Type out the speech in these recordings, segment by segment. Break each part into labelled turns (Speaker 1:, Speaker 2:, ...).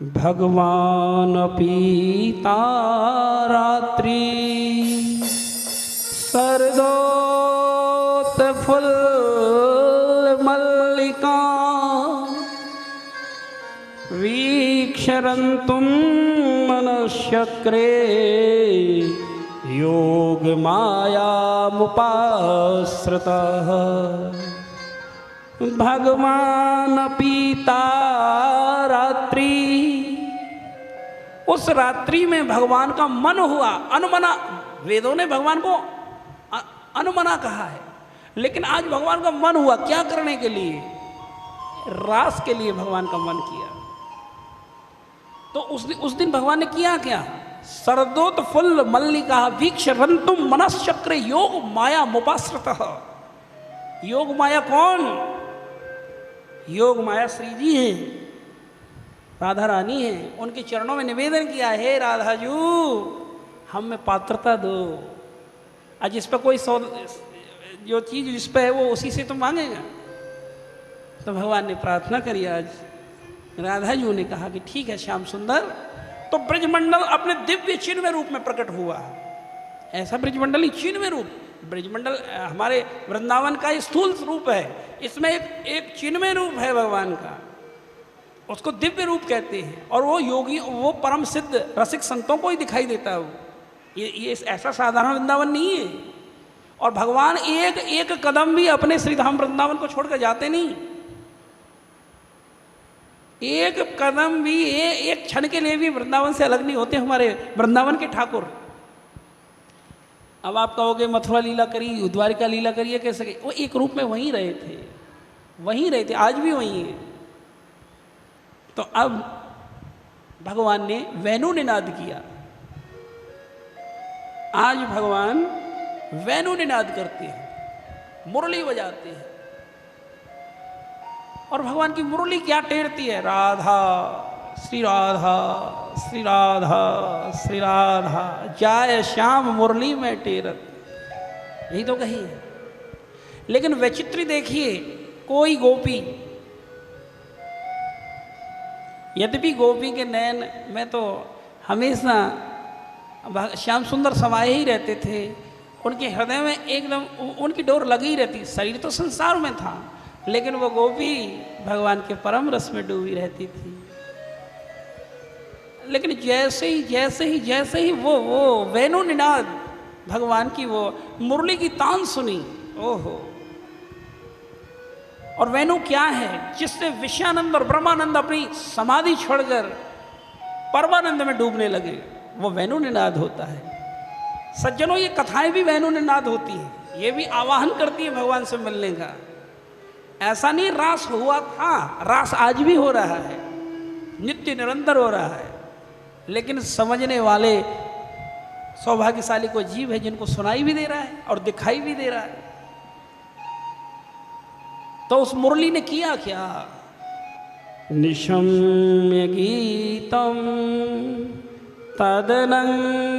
Speaker 1: भगवान पीता रात्रि सरदोत फुल मल्लिका वीक्षरन्तुं मनश्चक्रे योग मायामुपाश्रितः भगवान पीता रात्रि। उस रात्रि में भगवान का मन हुआ। अनुमना, वेदों ने भगवान को अनुमना कहा है, लेकिन आज भगवान का मन हुआ। क्या करने के लिए? रास के लिए भगवान का मन किया। तो उस दिन भगवान ने किया क्या? सरदोत फुल मल्लिका वीक्षरन्तुं मनश्चक्रे योग माया मुपाश्रितः। योग माया कौन? योग माया श्री जी हैं, राधा रानी हैं। उनके चरणों में निवेदन किया, हे राधा जू हम में पात्रता दो। आज जिस पर कोई जो चीज जिस पर है वो उसी से तो मांगेगा। तो भगवान ने प्रार्थना करी। आज राधा जू ने कहा कि ठीक है श्याम सुंदर, तो ब्रजमंडल अपने दिव्य चिन्ह रूप में प्रकट हुआ। ऐसा ब्रजमंडल ही चिन्ह रूप। ब्रजमंडल हमारे वृंदावन का स्थूल रूप है, इसमें एक चिन्हमय रूप है भगवान का, उसको दिव्य रूप कहते हैं। और वो योगी, वो परम सिद्ध रसिक संतों को ही दिखाई देता है। ये ऐसा साधारण वृंदावन नहीं है। और भगवान एक एक कदम भी अपने श्रीधाम वृंदावन को छोड़कर जाते नहीं। एक कदम भी, एक क्षण के लिए भी वृंदावन से अलग नहीं होते हमारे वृंदावन के ठाकुर। अब आप कहोगे मथुरा लीला करी, द्वारिका लीला करी, कैसे गई? वो एक रूप में वहीं रहे थे, वहीं रहे थे, आज भी वहीं है। तो अब भगवान ने वेणु निनाद किया। आज भगवान वेणु निनाद करते हैं, मुरली बजाते हैं। और भगवान की मुरली क्या टेरती है? राधा श्री राधा श्री राधा श्री राधा जाय श्याम मुरली में टेरत, यही तो कही है। लेकिन वैचित्री देखिए, कोई गोपी, यद्यपि गोपी के नयन में तो हमेशा श्याम सुंदर समाये ही रहते थे, उनके हृदय में एकदम उनकी डोर लगी रहती। शरीर तो संसार में था, लेकिन वो गोपी भगवान के परम रस में डूबी रहती थी। लेकिन जैसे ही वो वेणु निनाद, भगवान की वो मुरली की तान सुनी, ओहो। और वेणु क्या है? जिससे विषयानंद और ब्रह्मानंद अपनी समाधि छोड़कर परमानंद में डूबने लगे, वो वेणु निनाद होता है। सज्जनों, ये कथाएं भी वेणु निनाद होती हैं, ये भी आवाहन करती है भगवान से मिलने का। ऐसा नहीं रास हुआ था, रास आज भी हो रहा है, नित्य निरंतर हो रहा है। लेकिन समझने वाले सौभाग्यशाली को जीव है, जिनको सुनाई भी दे रहा है और दिखाई भी दे रहा है। तो उस मुरली ने किया क्या? निशम्य गीतम तदनंगवर्धनम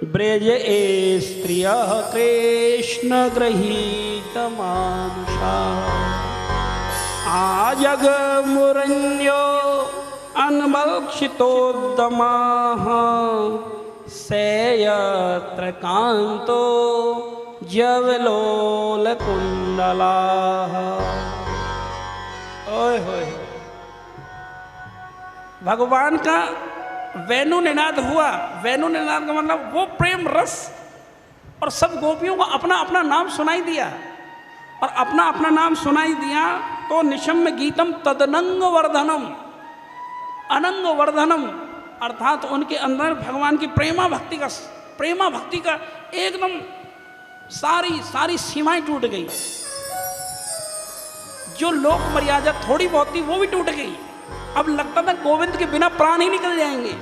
Speaker 1: ब्रज ए स्त्रिय कृष्ण गृहीत मानुषा आजग मुरण्यो अनबक्षितोद्दमाः सेयत्र कांतो जवलोल कुंडलाः। ओए होए, भगवान का वेणु निनाद हुआ। वेणु निनाद का मतलब वो प्रेम रस, और सब गोपियों को अपना अपना नाम सुनाई दिया। और अपना अपना नाम सुनाई दिया तो निशम्य गीतम तदनंग वर्धनम, अनंग वर्धनम, अर्थात उनके अंदर भगवान की प्रेमा भक्ति का एकदम सारी सीमाएं टूट गई। जो लोक मर्यादा थोड़ी बहुत थी वो भी टूट गई। अब लगता था गोविंद के बिना प्राण ही निकल जाएंगे।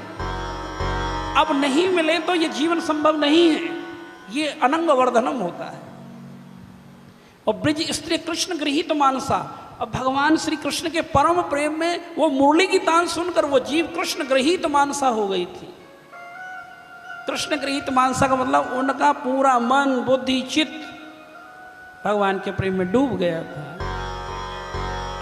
Speaker 1: अब नहीं मिले तो ये जीवन संभव नहीं है। ये अनंग वर्धनम होता है। और ब्रज स्त्री कृष्ण गृहीत मानसा, अब भगवान श्री कृष्ण के परम प्रेम में वो मुरली की तान सुनकर वो जीव कृष्ण गृहीत मानसा हो गई थी। कृष्ण गृहीत मानसा का मतलब उनका पूरा मन बुद्धि चित्त भगवान के प्रेम में डूब गया था।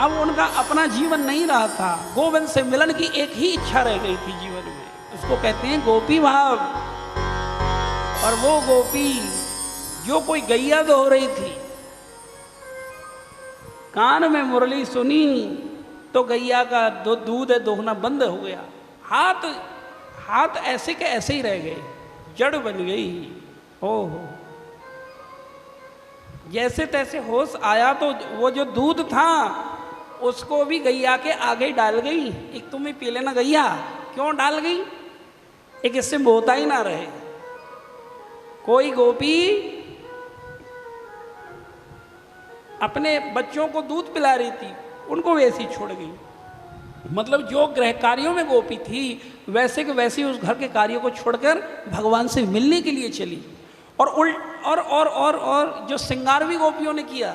Speaker 1: अब उनका अपना जीवन नहीं रहा था, गोविंद से मिलन की एक ही इच्छा रह गई थी जीवन में, उसको कहते हैं गोपी भाव। और वो गोपी जो कोई गैया दो रही थी, कान में मुरली सुनी तो गैया का दूध दोहना बंद हो गया, हाथ ऐसे के ऐसे ही रह गए, जड़ बन गई। ओहो, जैसे तैसे होश आया तो वो जो दूध था उसको भी गैया के आगे डाल गई। एक तुम्हें पी लेना गैया, क्यों डाल गई? एक इससे बोता ही ना रहे। कोई गोपी अपने बच्चों को दूध पिला रही थी, उनको वैसी छोड़ गई। मतलब जो गृह कार्यों में गोपी थी वैसे के वैसे उस घर के कार्यों को छोड़कर भगवान से मिलने के लिए चली। और जो श्रृंगार भी गोपियों ने किया,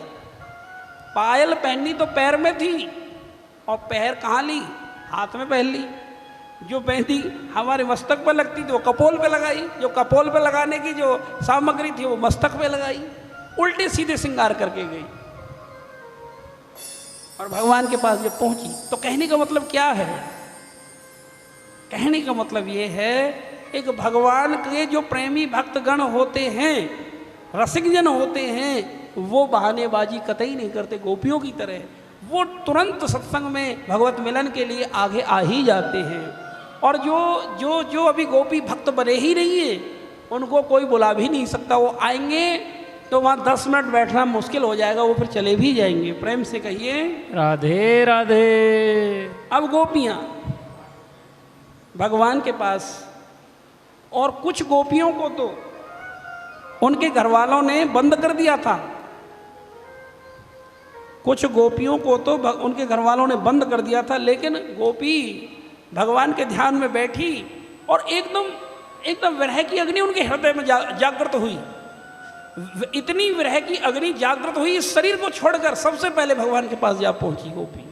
Speaker 1: पायल पहननी तो पैर में थी और पैर कहाँ ली? हाथ में पहन ली। जो पहनती हमारे मस्तक पर लगती थी वो कपोल पे लगाई, जो कपोल पे लगाने की जो सामग्री थी वो मस्तक पे लगाई, उल्टे सीधे श्रृंगार करके गई। और भगवान के पास जब पहुंची तो कहने का मतलब क्या है? कहने का मतलब ये है, एक भगवान के जो प्रेमी भक्तगण होते हैं, रसिकजन होते हैं, वो बहानेबाजी कतई नहीं करते गोपियों की तरह। वो तुरंत सत्संग में भगवत मिलन के लिए आगे आ ही जाते हैं। और जो अभी गोपी भक्त बने ही नहीं है उनको कोई बुला भी नहीं सकता। वो आएंगे तो वहाँ 10 मिनट बैठना मुश्किल हो जाएगा, वो फिर चले भी जाएंगे। प्रेम से कहिए
Speaker 2: राधे राधे।
Speaker 1: अब गोपियाँ भगवान के पास, और कुछ गोपियों को तो उनके घर वालों ने बंद कर दिया था, कुछ गोपियों को तो उनके घर वालों ने बंद कर दिया था। लेकिन गोपी भगवान के ध्यान में बैठी और एकदम विरह की अग्नि उनके हृदय में जागृत हुई। इतनी विरह की अग्नि जागृत हुई, इस शरीर को छोड़कर सबसे पहले भगवान के पास जा पहुंची गोपी।